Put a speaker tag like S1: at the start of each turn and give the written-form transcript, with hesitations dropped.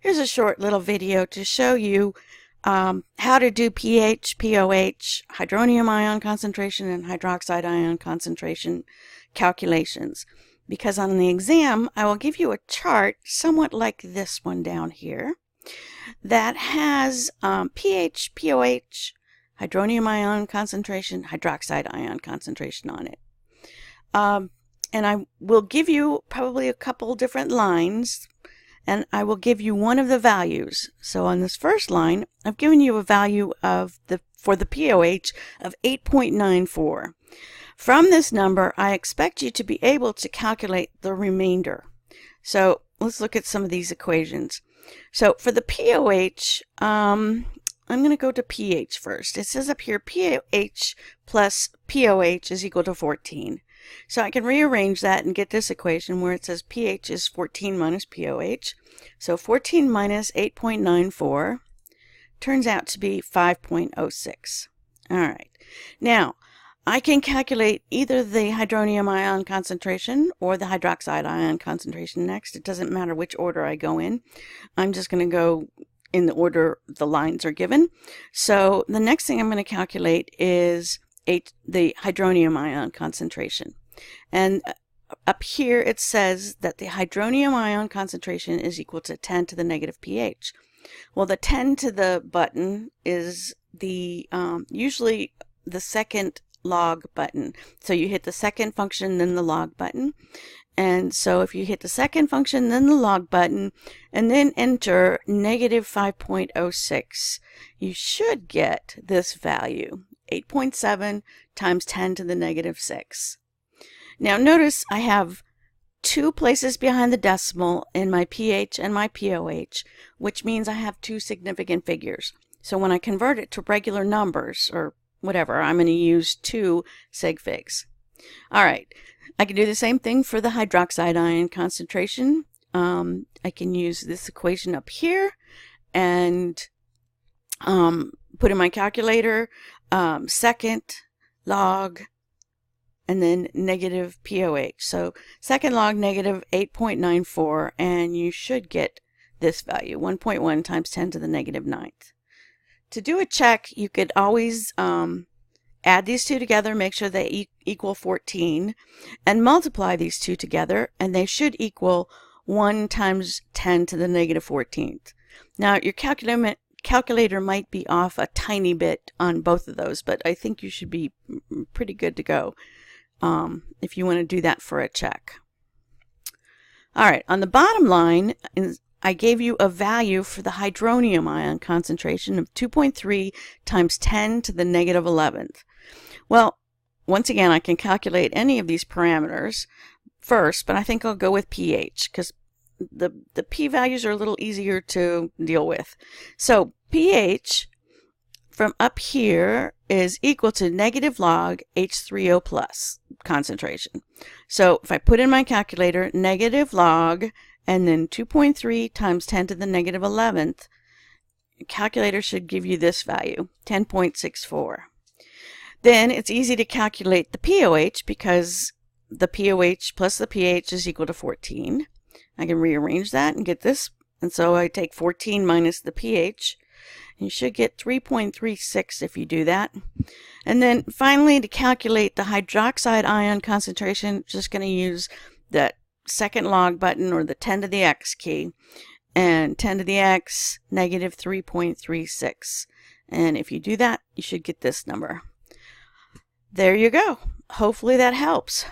S1: Here's a short little video to show you how to do pH, pOH, hydronium ion concentration, and hydroxide ion concentration calculations. Because on the exam, I will give you a chart somewhat like this one down here that has pH, pOH, hydronium ion concentration, hydroxide ion concentration on it. And I will give you probably a couple different lines, and I will give you one of the values. So on this first line, I've given you a value of for the pOH of 8.94. From this number, I expect you to be able to calculate the remainder. So let's look at some of these equations. So for the pOH, I'm going to go to pH first. It says up here pH plus pOH is equal to 14. So I can rearrange that and get this equation where it says pH is 14 minus pOH. So 14 minus 8.94 turns out to be 5.06. All right. Now, I can calculate either the hydronium ion concentration or the hydroxide ion concentration next. It doesn't matter which order I go in. I'm just going to go in the order the lines are given. So the next thing I'm going to calculate is the hydronium ion concentration. And up here it says that the hydronium ion concentration is equal to 10 to the negative pH. Well, the 10 to the button is the usually the second log button. So you hit the second function, then the log button. And so if you hit the second function, then the log button, and then enter negative 5.06, you should get this value, 8.7 times 10 to the negative 6. Now notice I have two places behind the decimal in my pH and my pOH, which means I have two significant figures. So when I convert it to regular numbers, or whatever, I'm going to use 2 sig figs. All right, I can do the same thing for the hydroxide ion concentration. I can use this equation up here and put in my calculator second log and then negative pOH. So second log negative 8.94, and you should get this value, 1.1 times 10 to the negative 9th. To do a check, you could always add these two together, make sure they equal 14, and multiply these two together, and they should equal 1 times 10 to the negative 14th. Now, your calculator might be off a tiny bit on both of those, but I think you should be pretty good to go if you want to do that for a check. All right, on the bottom line, I gave you a value for the hydronium ion concentration of 2.3 times 10 to the negative 11th. Well, once again, I can calculate any of these parameters first, but I think I'll go with pH because the p-values are a little easier to deal with. So pH from up here is equal to negative log H3O plus concentration. So if I put in my calculator negative log and then 2.3 times 10 to the negative 11th, the calculator should give you this value, 10.64. Then it's easy to calculate the pOH because the pOH plus the pH is equal to 14. I can rearrange that and get this. And so I take 14 minus the pH. You should get 3.36 if you do that. And then finally, to calculate the hydroxide ion concentration, just going to use that second log button or the 10 to the x key, and 10 to the x negative 3.36. And if you do that, you should get this number. There you go. Hopefully that helps.